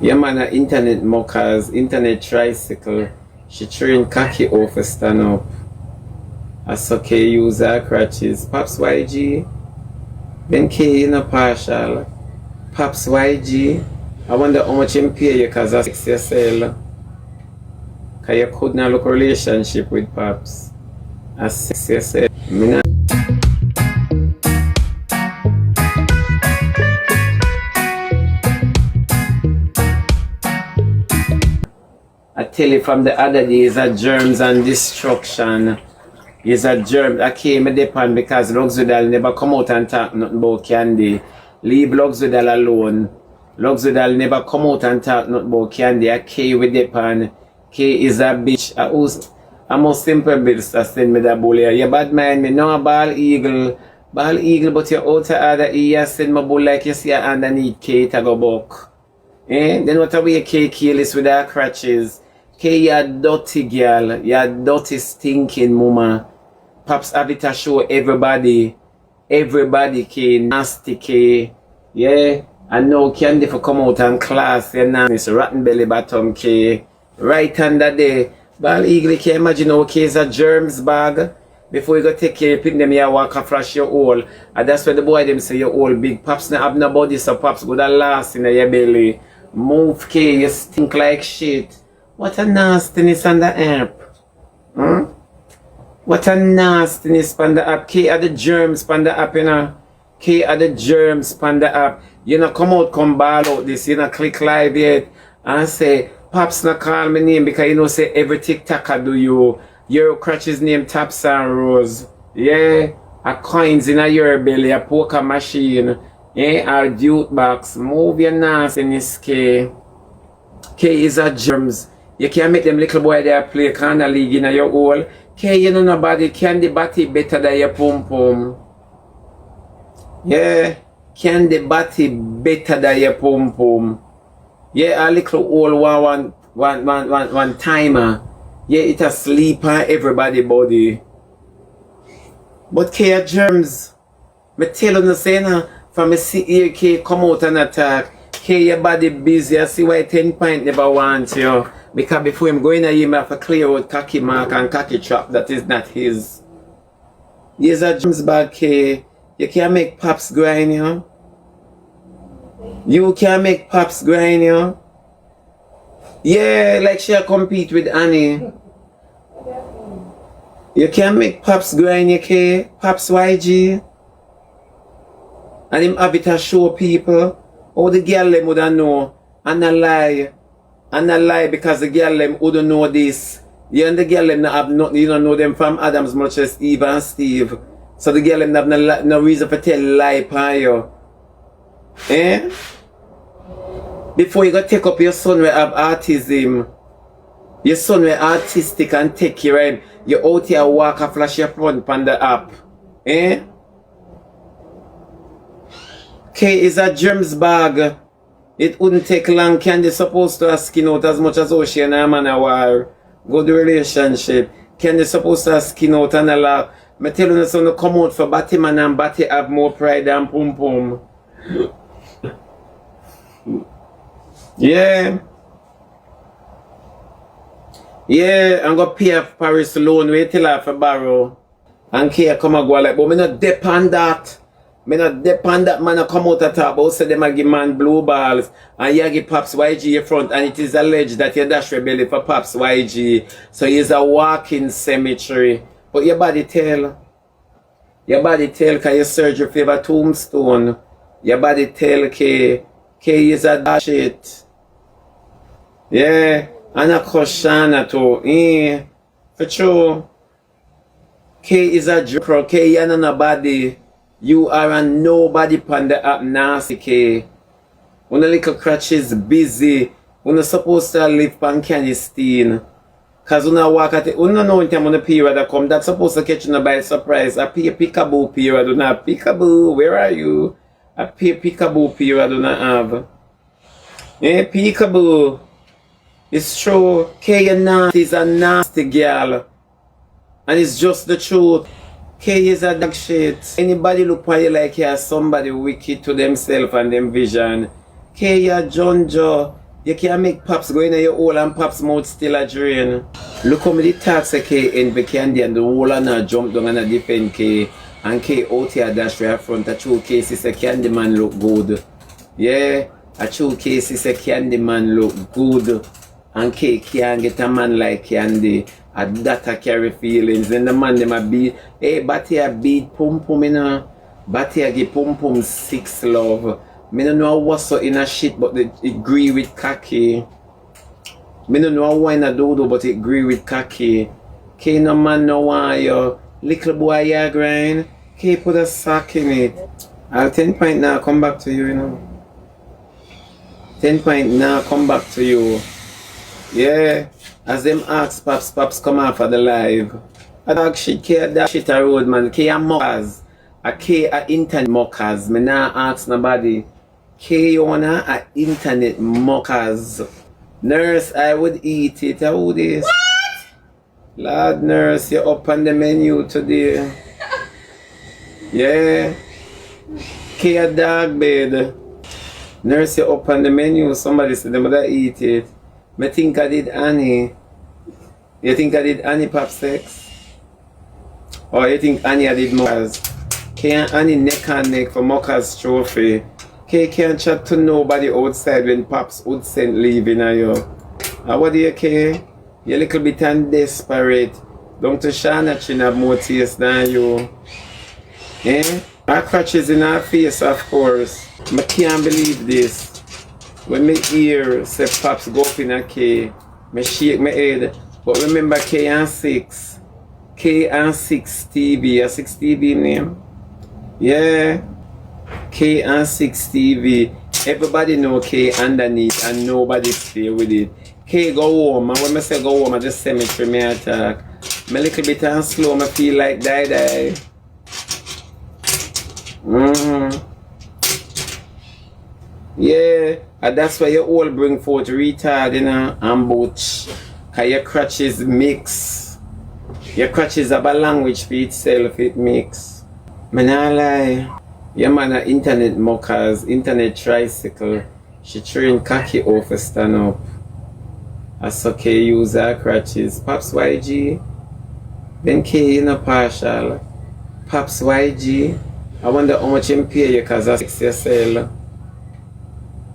Yeah man, internet mockers, internet tricycle. She train cocky over stand up. I saw K use her crutches. Pops YG. Then K in a partial. Pops YG. I wonder how much him pay you cause I sex yourself. Cause you couldn't look a relationship with Pops. I sex yourself. I tell you from the other days that germs and destruction is a germ. I came a depend because Luxudal never come out and talk nothing about candy. Leave Luxudal alone. Luxudal never come out and talk nothing about candy. I K with depend. K is a bitch. I most simple bitch that send me that bully. You bad mind me, no ball eagle. Ball eagle, but you're out of other ear. Send my bull like you see underneath K to go buck. Eh? Then what are we K kill is with our crutches? K, you dirty girl. You dirty stinking mama. Pops have it to show everybody. Everybody K, nasty K. Yeah? And now candy for come out and class. You know, it's rotten belly bottom K. Right under there. Ball eagle, can you imagine how K is a germs bag? Before you go take care, you pin them here, walk and flash your hole. And that's where the boy them say your hole big. Pops not have no body, so Pops go that last in your belly. Move K, you stink like shit. What a nastiness on the app. Hmm? What a nastiness on the app. K are the germs on the app, you know. K are the germs on the app. You know, come out, come ball out this. You know, click live yet. And say, Pops not call me name because you know say every TikToker do you. Your crutches name Taps and Rose. Yeah. A coins in a your belly, a poker machine. Yeah, a jute box. Move your nastiness, K. K is a germs. You can't make them little boy there play kind of league in your hole. K, you know nobody can the body better than your pum pum. Yeah, can the body better than your pum pum. Yeah, a little hole one timer. Yeah, it a sleep on everybody body. But K are germs. Me tell you say now, from me see here K come out and attack. K your body busy. I see why 10 pint never want you. Because before him going in, he have to clear out cocky mark and cocky trap that is not his. Here's a James bag K. You can't make Pops grind you. You can't make Pops grind you. Yeah, like she'll compete with Annie. You can't make Pops grind you, K. Pops YG. And him have it to show people. How the girl them would know. And a lie. And a lie because the girl them wouldn't know this. You and the girl them not have nothing, you don't know them from Adams much as Eve and Steve. So the girl them have no reason for tell lie upon you. Eh? Before you go take up your son will have autism. Your son will autistic and take care of him. You out here walk and flash your front on the app. Eh? K is a germs bag. It wouldn't take long. Candy supposed to skin out as much as Ocean and man a war. Good relationship. Candy supposed to skin out and a lot. I tell you son to come out for Batty man and Batty have more pride than Pum Pum. Yeah. Yeah, I'm gonna pay off Paris loan. Wait till I for borrow. And K come and go like, but me not depend that. Me not depend that man a come out and talk about say them a give man blue balls and you give Pops YG your front and it is alleged that you dash rebellion for Pops YG. So he's a walking cemetery. But your body tell cause your surgery favor tombstone. Your body tell K is a dash it. Yeah, and a Koshana too. For true. K is a joker. K you not nobody. You are a nobody pan the app nasty K. When a little crutches busy. When you supposed to live pan Canistine. Cause when I walk at it, when you know when time when the period that come, that's supposed to catch you by surprise. A peekaboo period do not peekaboo, where are you? A peekaboo period do not have. Eh, peekaboo. It's true. K is a nasty girl. And it's just the truth. K is a dog shit. Anybody look at you like you're somebody wicked to themselves and them vision. K, you're Jonjo. You can't make Pops go in your hole and Pops mouth still a drain. Look how many talks Kay and Candy and the whole and a jump down and a defend Kay. And Kay out here dash right front. A true Kay say Candy man look good. Yeah, a true Kay say Candy man look good. And Kay can't get a man like Candy. A that a carry feelings. Then the man them a beat. Hey, Batty a beat pum pum in a. Batty a give pum pum 6 love. Me don't know what's so in a shit, but it agree with cocky. Me don't know why in a dodo, but it agree with cocky. Kay no man no why yo. Little boy ya grind. Kay put a sock in it. I'll 10 point now come back to you, you know. 10 point now come back to you. Yeah. As them ask Pops come off of the live. A dog shit, Kay a dog shit a road man. Kay a mockers. A Kay a internet mockers. Me nah ask nobody. Kay owner a internet mockers. Nurse, I would eat it. I would this. What? Lord Nurse, you're up on the menu today. Yeah. Kay a dog bed. Nurse, you're up on the menu. Somebody said they would eat it. Me think I did Annie. You think I did Annie Pop 6? Or you think Annie I did Mockers? Kay and Annie neck and neck for Mockers trophy. Kay can't chat to nobody outside when Pops would send leaving at you. What do you Kay? You're a little bit desperate. Don't to Shana Chin have more taste than you. Eh? Our crutches in her face, of course. I can't believe this. When me hear say Pops go up in a Kay, me shake my head. But remember Kay and 6. Kay and 6 TV. A 6 TV name? Yeah. Kay and 6 TV. Everybody know Kay underneath and nobody stay with it. Kay go home. And when I say go home, I just cemetery me attack. Me a little bit and slow, I feel like die. Yeah. And that's why you all bring forth retard, you know, and butch. Cause your crutches mix. Your crutches have a language for itself, it mix. Me nah lie. Your man a internet mockers, internet tricycle. She train cocky over stand up. I saw Kay use her crutches. Pops YG. Then Kay you know partial. Pops YG. I wonder how much him pay you cause that's yourself.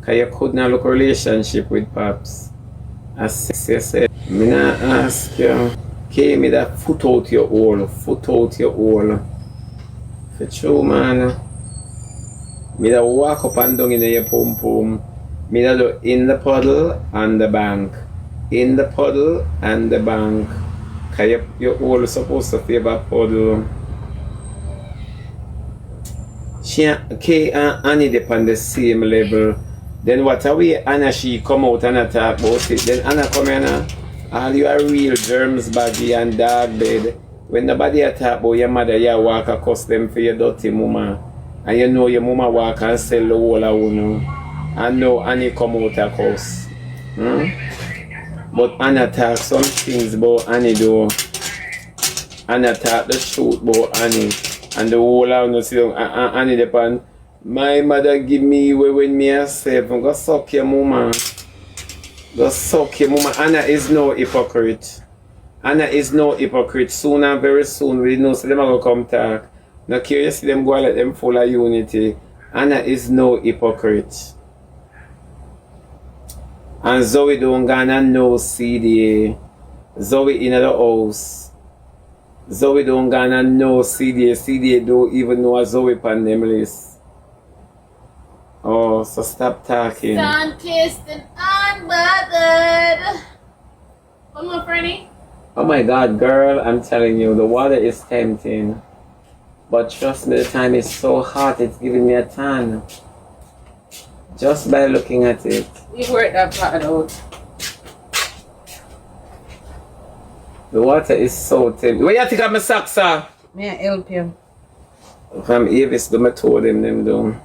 Cause you couldn't look a relationship with Pops. I say, me not ask you. Kay me that foot out your hole. For true man. Me that walk up and down in your pum pum. Me that do in the puddle and the bank. In the puddle and the bank. Cause your hole supposed to favor puddle. Kay and Annie depend on the same level. Then what are we Anna she come out and talk about it. Then Anna come in all you are real germs baggy and dog bed. When nobody talk about your mother you walk across them for your dirty mama. And you know your mama walk and sell the whole of you. And now Annie come out of house. But Anna talk some things about Annie though. Anna talk the truth about Annie. And the whole of you see Annie depend. My mother give me away when me a 7. Go suck your mama. Go suck your mama. Anna is no hypocrite. Anna is no hypocrite. Soon and very soon we know so them are gonna come talk. Now curious them go and let them full of unity. Anna is no hypocrite. And Zoe don't gonna know CDA. Zoe in the house. Zoe don't gonna know CDA. CDA don't even know a Zoe pan them list. Oh, so stop talking. Sun-kissed and unbothered. One more, Franny. Oh my God, girl, I'm telling you, the water is tempting. But trust me, the time is so hot, it's giving me a tan. Just by looking at it. You worked that part out. The water is so tempting. Where you think of my socks, sir? May I help you? From Avis, do I told them do.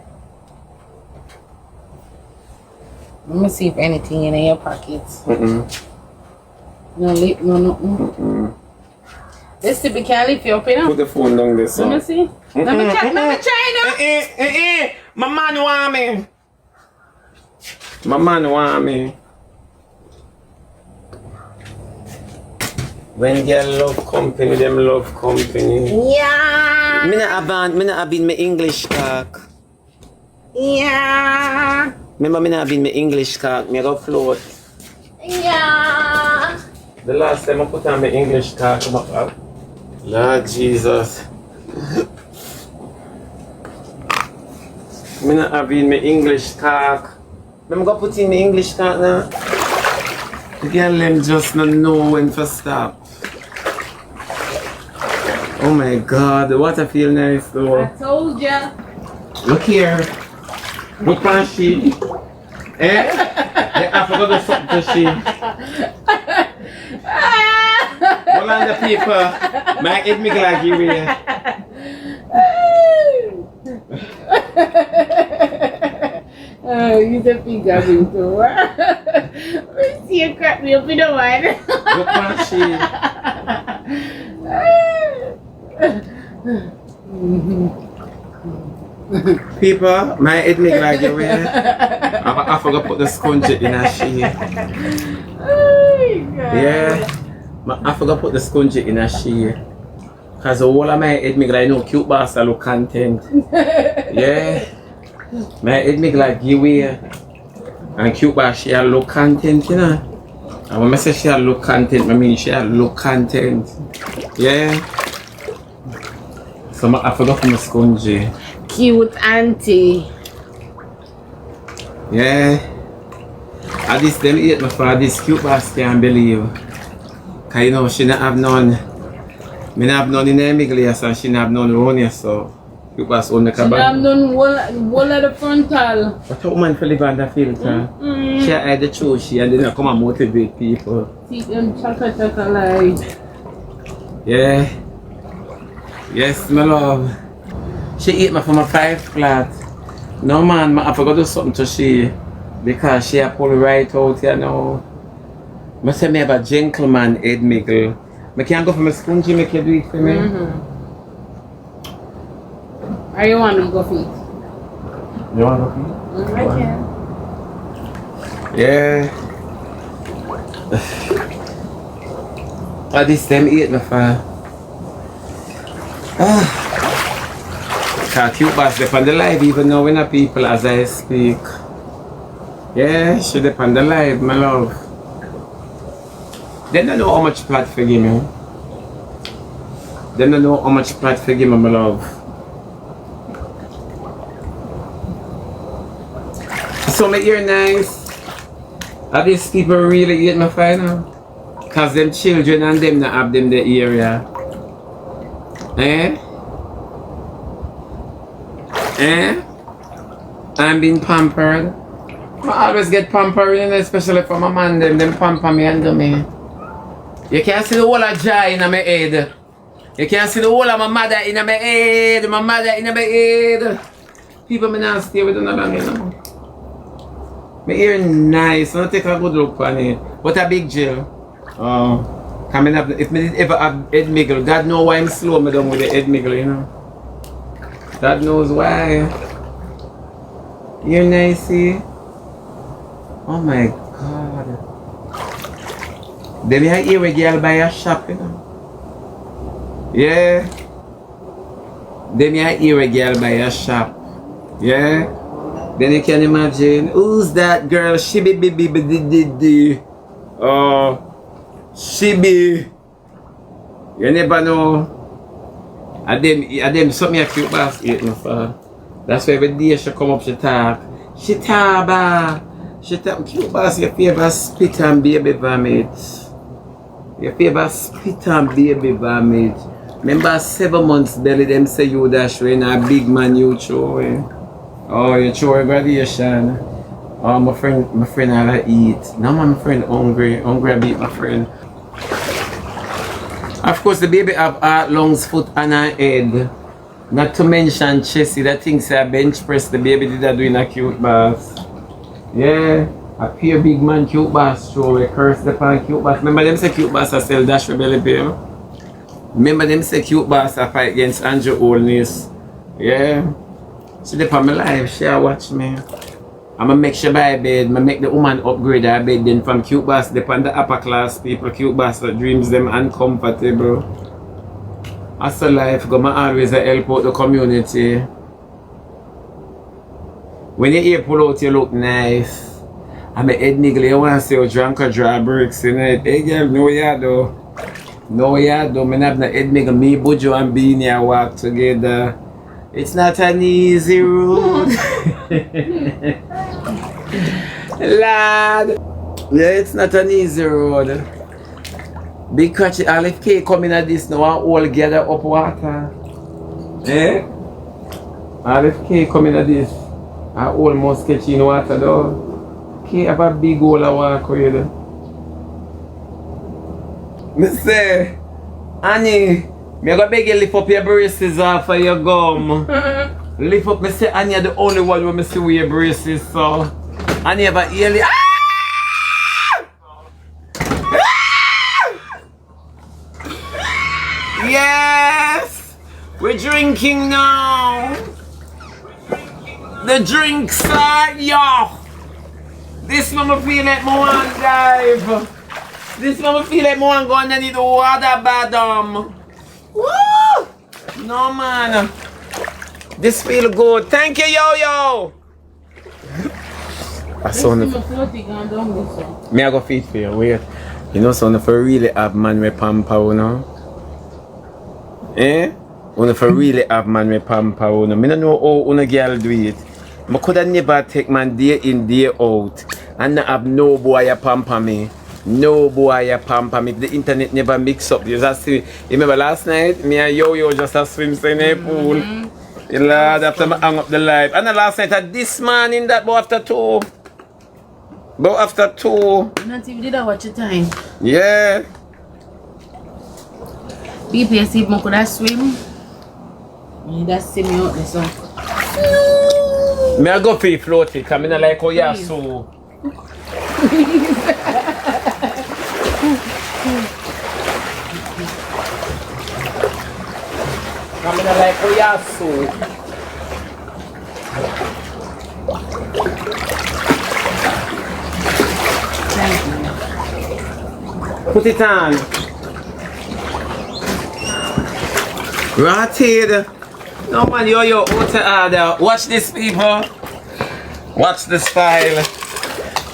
Let me see if anything in your pockets. No lip, no. This to be can't lift you up, you know? Put the phone down there, sir. Let me see. Let me try, My man want me. My man want me. When girl love company, them love company. Yeah. Me not have been my English talk. Yeah. Remember me not have been my English talk. Me go float. Yeah. The last time I put on my English talk, Lord Jesus. Me not have been my English talk. I'm gonna put in my English talk now. The girl them just not know when to stop. Oh my God, the water feel nice though. I told ya. Look here. Look on she. Eh? I forgot to something to she. Hold on the people. My head me glad you here. Oh, you the big gabbing too. We see you crack me up in the one. Look on she. People, my head me glad you here. I forgot to put the sponge in her she. Oh God. Yeah. I forgot to put the sponge in her she. Cause the whole of my head me glad know cute bastard look content. Yeah. My head me glad give way. And cute bastard she look content, you know. And when I say she look content, I mean she look content. Yeah. So I forgot for my sponge. Cute auntie. Yeah. I this them eat my for this cute bastard can't believe. Cause you know she not have none. Me not have none in the glass and she not have none around here, so cute bastard only She have none wall of the frontal. What a woman for live under filter. She had the truth, she and then come and motivate people. Teach them chocolate life. Yeah. Yes, my love. She eat me from a 5 flat. No man, I forgot to do something to she because she pull right out, you know. I say me have a gentleman head miggle. I can't go for my spongy, make you do it for me. Or you want to go feet? You want to go for I can. Yeah. This time eat me for. Cause cute boss they on the live even now when the people as I speak. Yeah, she dey on the live, my love. They don't know how much plot for give me. They don't know how much plot for give me, my love. So my ear nice. Are these people really eat my final? Cause them children and them not have them the area. Eh? Eh? I'm being pampered. I always get pampered, you know, especially for my man, them pamper me and do me. You can't see the whole of joy in my head. You can't see the whole of my mother in my head, my mother in my head. People may not stay with them long, you know. My ear nice, I don't take a good look on it. But a big jail. Coming up, if me did ever have head miggle, God knows why I'm slow me down with the head miggle, you know. God knows why. You're nice, see? Oh my God. Then I hear a girl buy a shop, you know. Yeah. Then I hear a girl buy a shop. Yeah. Then you can imagine, who's that girl? Shebby. Oh, Shebby. You never know. And them something a cute basket, no for. That's why every day she come up, she talk. She talk, cute basket, your favorite spit and baby vomit. Your favorite spit and baby vomit. Remember 7 months belly, them say you dash when a big man you throw away. Oh, you throw a graduation. Oh, my friend had to eat. Now my friend hungry I beat my friend. Of course, the baby have heart, lungs, foot, and her head. Not to mention Chessie, that thing say a bench press the baby did that doing a cute bass. Yeah, a pure big man cute bass show we curse the pan cute bass. Remember them say cute bass a sell dash rebelly pay? Remember them say cute bass a fight against Andrew Olness. Yeah. She did on my live, she watch me. I'ma make Shebby bed, I'ma make the woman upgrade her bed then from cute bass, depend the upper class people, cute bass that dreams them uncomfortable. As a life, go always help out the community. When you hear pull out, you look nice. I'm a head niggle, you want to say you drunk or draw bricks in it. Hey girl, no ya do. No ya do. Me have no head niggle, me, Bujo and Beanie walk together. It's not an easy road. Lad. Yeah, it's not an easy road. Big catchy Olive Kay coming at this now, all gather up water. Eh? Olive Kay coming at this. I almost catch in water though. Kay have a big hole of water with. Me say, Annie, me go beg you lift up your braces off of your gum. Lift up, me say Annie the only one where me see with your braces so. Annie have a early. Ah! Yes! We're drinking now! The drinks are yo! This mama feel like me want dive! This mama feel like me want go underneath the water bottom! Woo! No man! This feel good! Thank you yo! I saw me I go feed for you, wait. You know son if I really have man with pamper you know? Eh? If I really have man with pamper you know? I don't know how una girl do it. I could never take man day in day out and not have no boy a pamper me. No boy a pamper me. The internet never mix up. You just see, you remember last night me and yo just a swim in the pool. Lord, after I hang up the live. And the last night at this morning that about after 2. About after 2. Not even did I watch your time. Yeah. BPS if I could have swim. You just see me out there so. Me I go for float it, because I don't like how you are so. I don't like how you are so. Put it on. Right here. No man, yo, out to order. Watch this, people. Watch the style.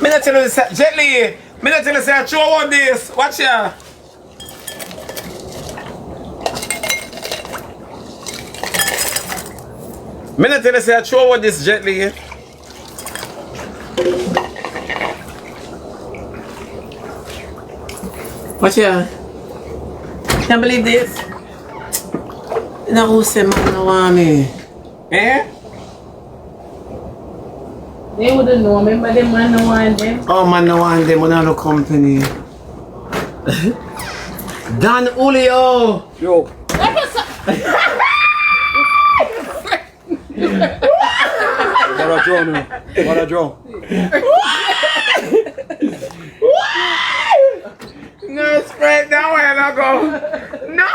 Me not tell you this, gently. Me not tell you say, throw on this. Watch ya. Me not tell you say, throw on this, gently. Watch ya. Can't believe this. No, who say man no want me? Eh? They wouldn't know. Remember them man no want them? Oh man no want them on the company. Dan Julio! Yo. What a drone, man. What a drone. No, spread that way and I go. No!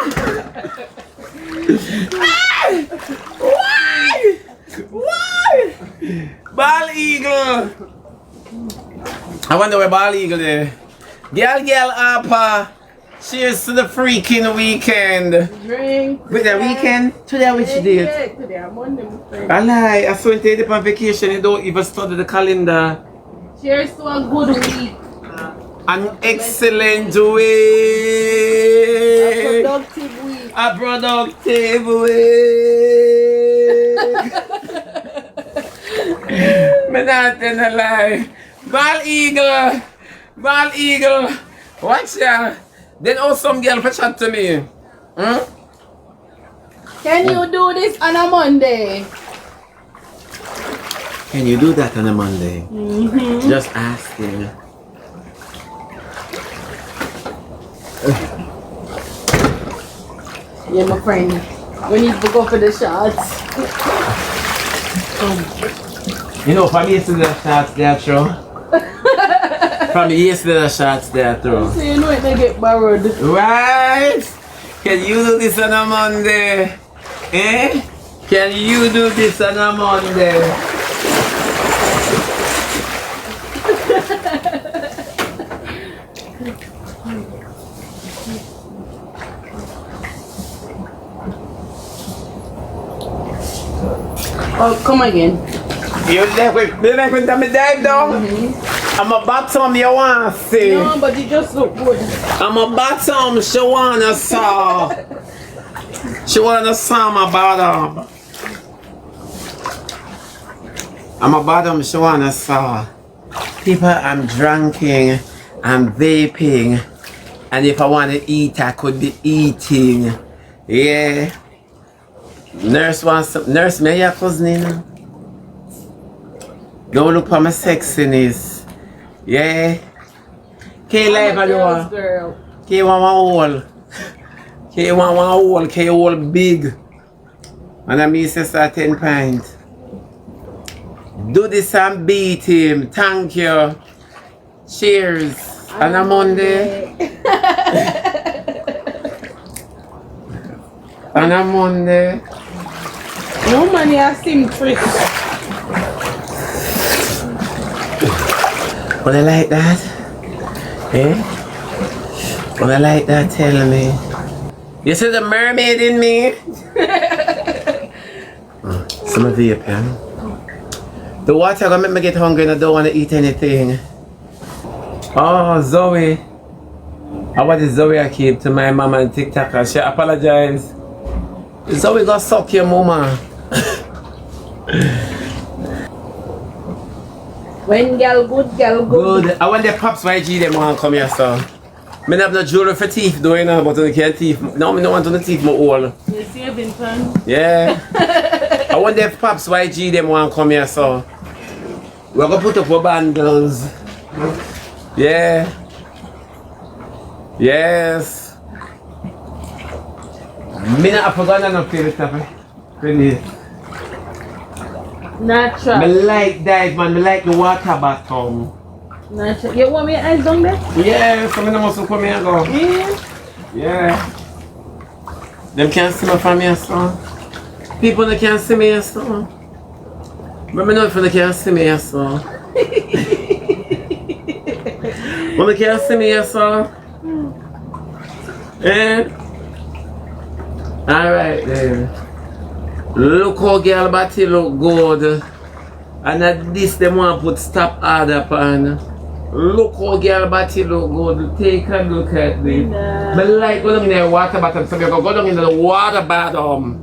Why? Why? Ball Eagle. I wonder where Ball Eagle is. Girl, Appa. Cheers to the freaking weekend. Drink. With the weekend? Today which date? Today I'm Monday, my friend. I lie. I saw you take on vacation. You don't even study the calendar. Cheers to a good week. An excellent week. A productive week. A productive week. Me not tell a lie. Ball Eagle. Watch ya. Then some girl for chat to me. Can you do this on a Monday? Can you do that on a Monday? Just asking. Yeah, my friend. We need to go for the shots. You know, from yesterday the shots there through. From yesterday the shots there through. So you know it may get borrowed. Right? Can you do this on a Monday? Eh? Can you do this on a Monday? Oh, come again. You left with me dive down? I'm a bottom you want to see. No, but it just look good. I'm a bottom, she wanna saw. She wanna saw my bottom. I'm a bottom, she wanna saw. People, I'm drinking, I'm vaping, and if I want to eat, I could be eating. Yeah. Nurse wants some, nurse, me your cousin in? Don't look for my sexiness. Yeah. Kay live I'm a girl's alone. girl. Kay want one hole. Kay want one hole. Kay hole big. And I mean sister 10 pints. Do this and beat him. Thank you. Cheers. On a Monday. On a Monday. No money, I seem tricks. Would I like that? Eh? Would I like that? Tell me. You see the mermaid in me? Some of the pen. The water gonna make me get hungry and I don't want to eat anything. Oh, Zoe. I want Zoe I keep to my mama and TikTok and she apologize. Zoe gonna suck your mama. When girl good, girl good. Good. I want the pops YG them want to come here, so. Me have no jewelry for teeth though, you know, but I can't teeth. No, me no want on the teeth my all. You saving fun? Yeah. I want the pops YG them want to come here, so. We're gonna put up our bundles. Yeah. Yes. Me not forgot enough to this stuff. Really. Natural. Me like that, man. Me like the water bottom. Natural. You want me eyes down there? Yeah, so me no must come here and go. Yeah. Yeah. Them can't see me from here, so. People that can't see me here, so. But me know if they can't see me here, so. When they can't see me here, so. Eh? Alright then. Look how girl body look good. And at this them want to put stop order upon. Look how girl body look good. Take a look at this. Nah. Me like go down in the water bottom. So me go down in the water bottom.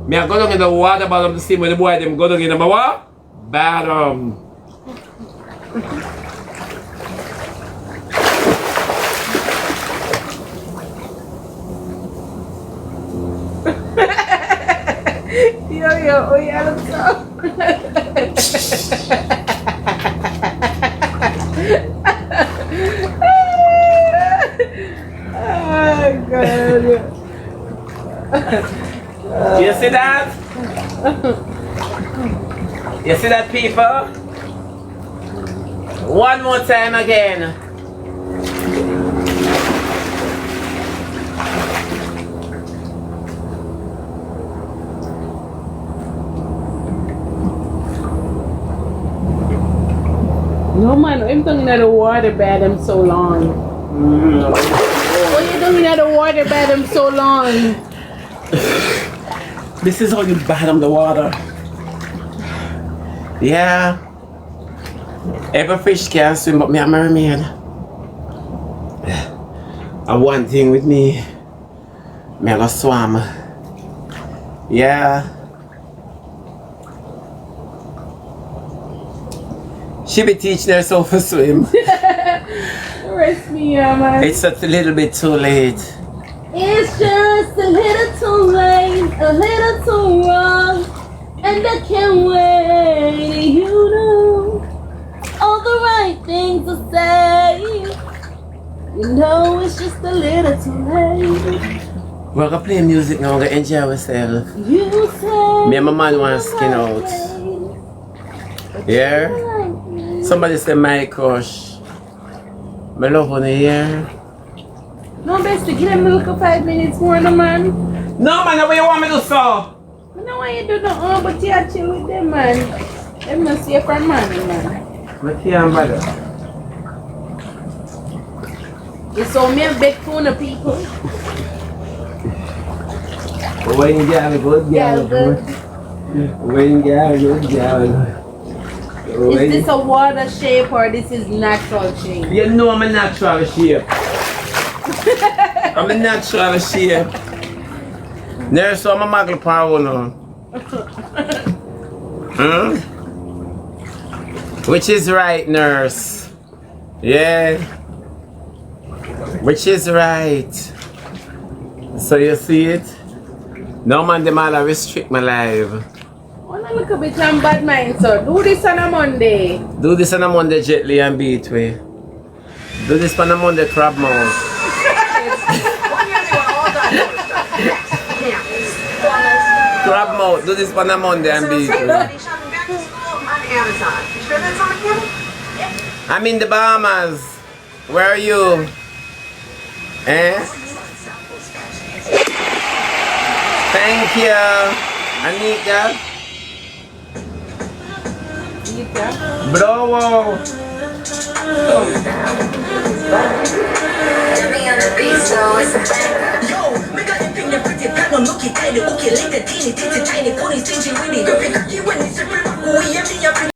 Me go down in the water bottom to see when the boy them go down in the what? Bottom. Yo, oh yeah, look so. Oh God. You see that? You see that, people? One more time again. No man, I'm talking at the water bed them so long. What you doing at the water bed them so long? This is how you bottom the water. Yeah. Every fish can swim, but me a mermaid. And one thing with me, me a go swim. Yeah. She be teaching herself to swim. Rest me, man. It's a little bit too late. It's just a little too late, a little too wrong, and I can't wait. You know all the right things to say. You know it's just a little too late. We're gonna play music now, we're gonna enjoy ourselves. You say Me and my man want to skin out. Yeah? Somebody say my crush. My love on the ear. No, best to give them milk for 5 minutes more, no man. No man, what you want me to do so? I know why you do nothing, but you are chill with them, man. Them not safe from money, man. What you and brother? It's all me and big tuna people. When you get a good Yeah, girl. good. When you get a good girl. Is this a water shape or this is natural shape? You know I'm a natural shape. I'm a natural shape. Nurse, so I'm a muggle power now. Hmm? Which is right, nurse? Yeah. Which is right? So you see it? No man, them all restrict my life. Wanna look a bit on bad mind, so do this on a Monday. Do this on a Monday, gently and beat way. Do this on a Monday, crab mouth. Crab mouth, do this on a Monday and beat way. I'm in the Bahamas. Where are you? Eh? Thank you, Anika. Bravo. Yo,